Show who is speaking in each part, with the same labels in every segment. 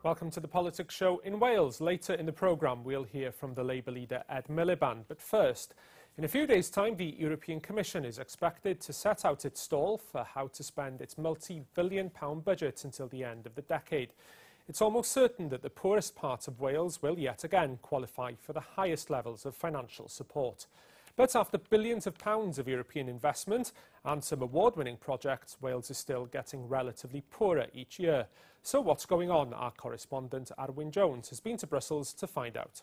Speaker 1: Welcome to the Politics Show in Wales. Later in the programme, we'll hear from the Labour leader Ed Miliband. But first, in a few days' time, the European Commission is expected to set out its stall for how to spend its multi-billion-pound budget until the end of the decade. It's almost certain that the poorest parts of Wales will yet again qualify for the highest levels of financial support. But after billions of pounds of European investment and some award-winning projects, Wales is still getting relatively poorer each year. So what's going on? Our correspondent Arwyn Jones has been to Brussels to find out.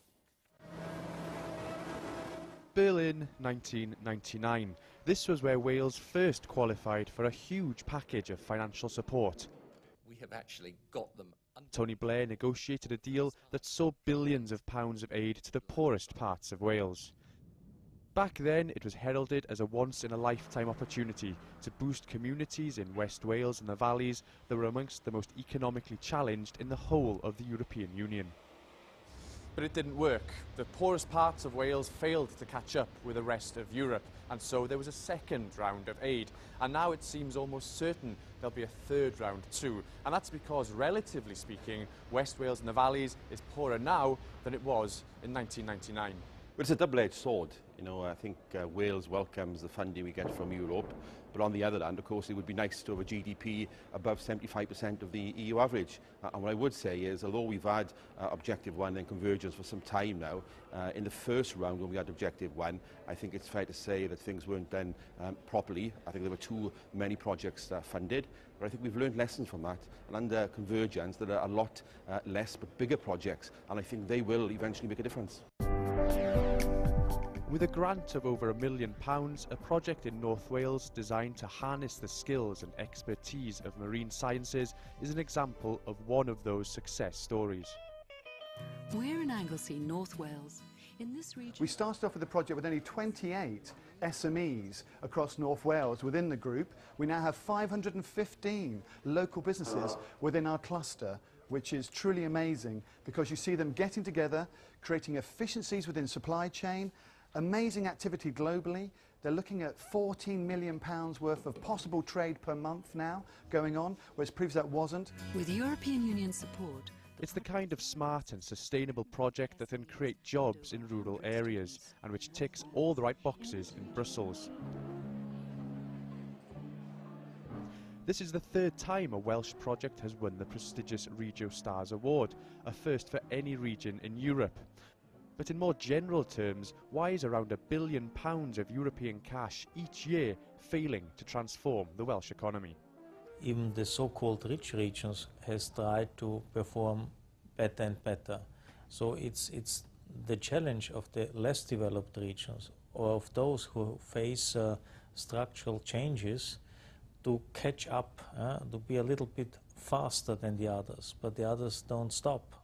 Speaker 2: Berlin, 1999. This was where Wales first qualified for a huge package of financial support.
Speaker 3: We have actually got them.
Speaker 2: Tony Blair negotiated a deal that saw billions of pounds of aid to the poorest parts of Wales. Back then, it was heralded as a once-in-a-lifetime opportunity to boost communities in West Wales and the valleys that were amongst the most economically challenged in the whole of the European Union. But it didn't work. The poorest parts of Wales failed to catch up with the rest of Europe, and so there was a second round of aid. And now it seems almost certain there'll be a third round too. And that's because, relatively speaking, West Wales and the valleys is poorer now than it was in 1999.
Speaker 4: Well, it's a double-edged sword. You know, I think Wales welcomes the funding we get from Europe, but on the other hand, of course, it would be nice to have a GDP above 75% of the EU average. And what I would say is, although we've had Objective 1 and convergence for some time now, in the first round when we had Objective 1, I think it's fair to say that things weren't done properly. I think there were too many projects funded, but I think we've learned lessons from that. And under convergence, there are a lot less but bigger projects, and I think they will eventually make a difference.
Speaker 2: With a grant of over £1 million, a project in North Wales designed to harness the skills and expertise of marine sciences is an example of one of those success stories.
Speaker 5: We're in Anglesey, North Wales. In this region,
Speaker 6: we started off with the project with only 28 SMEs across North Wales within the group. We now have 515 local businesses within our cluster, which is truly amazing because you see them getting together, creating efficiencies within supply chain, amazing activity globally. They're looking at £14 million worth of possible trade per month now going on, whereas previously that wasn't.
Speaker 5: With European Union support,
Speaker 2: it's the kind of smart and sustainable project that can create jobs in rural areas and which ticks all the right boxes in Brussels. This is the third time a Welsh project has won the prestigious RegioStars award, a first for any region in Europe. But in more general terms, why is around £1 billion of European cash each year failing to transform the Welsh economy?
Speaker 7: Even the so-called rich regions has tried to perform better and better. So it's the challenge of the less developed regions, or of those who face structural changes, to catch up, to be a little bit faster than the others, but the others don't stop.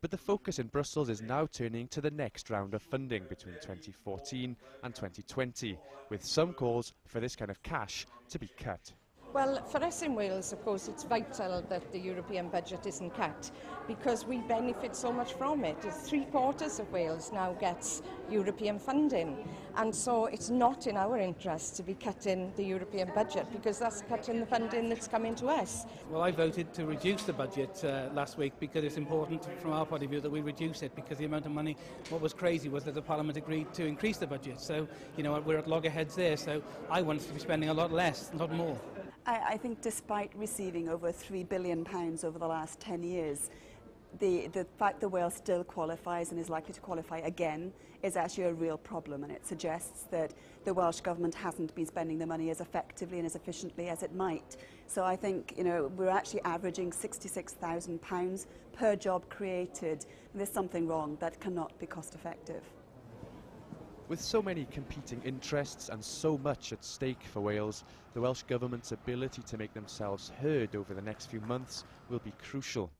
Speaker 2: But the focus in Brussels is now turning to the next round of funding between 2014 and 2020, with some calls for this kind of cash to be cut.
Speaker 8: Well, for us in Wales, of course, it's vital that the European budget isn't cut because we benefit so much from it. 3/4 of Wales now gets European funding, and so it's not in our interest to be cutting the European budget because that's cutting the funding that's coming to us.
Speaker 9: Well, I voted to reduce the budget last week because it's important from our point of view that we reduce it because the amount of money, what was crazy was that the Parliament agreed to increase the budget. So, you know, we're at loggerheads there, so I wanted to be spending a lot less, not more.
Speaker 10: I think despite receiving over £3 billion over the last 10 years, the fact that Wales still qualifies and is likely to qualify again is actually a real problem, and it suggests that the Welsh Government hasn't been spending the money as effectively and as efficiently as it might. So I think, you know, we're actually averaging £66,000 per job created, and there's something wrong. That cannot be cost effective.
Speaker 2: With so many competing interests and so much at stake for Wales, the Welsh Government's ability to make themselves heard over the next few months will be crucial.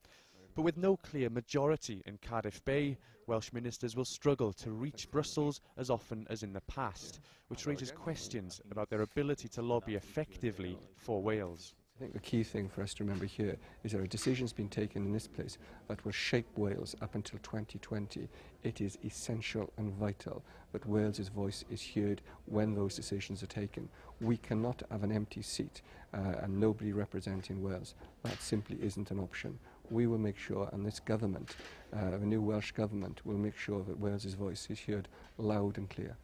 Speaker 2: But with no clear majority in Cardiff Bay, Welsh ministers will struggle to reach Brussels as often as in the past, which raises questions about their ability to lobby effectively for Wales.
Speaker 11: I think the key thing for us to remember here is there are decisions being taken in this place that will shape Wales up until 2020. It is essential and vital that Wales's voice is heard when those decisions are taken. We cannot have an empty seat and nobody representing Wales. That simply isn't an option. we will make sure, and this government, the new Welsh government, will make sure that Wales's voice is heard loud and clear.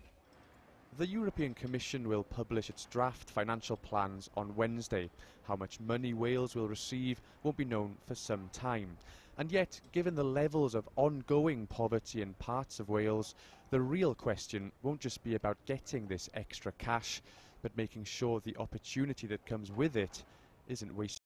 Speaker 2: The European Commission will publish its draft financial plans on Wednesday. How much money Wales will receive won't be known for some time. And yet, given the levels of ongoing poverty in parts of Wales, the real question won't just be about getting this extra cash, but making sure the opportunity that comes with it isn't wasted.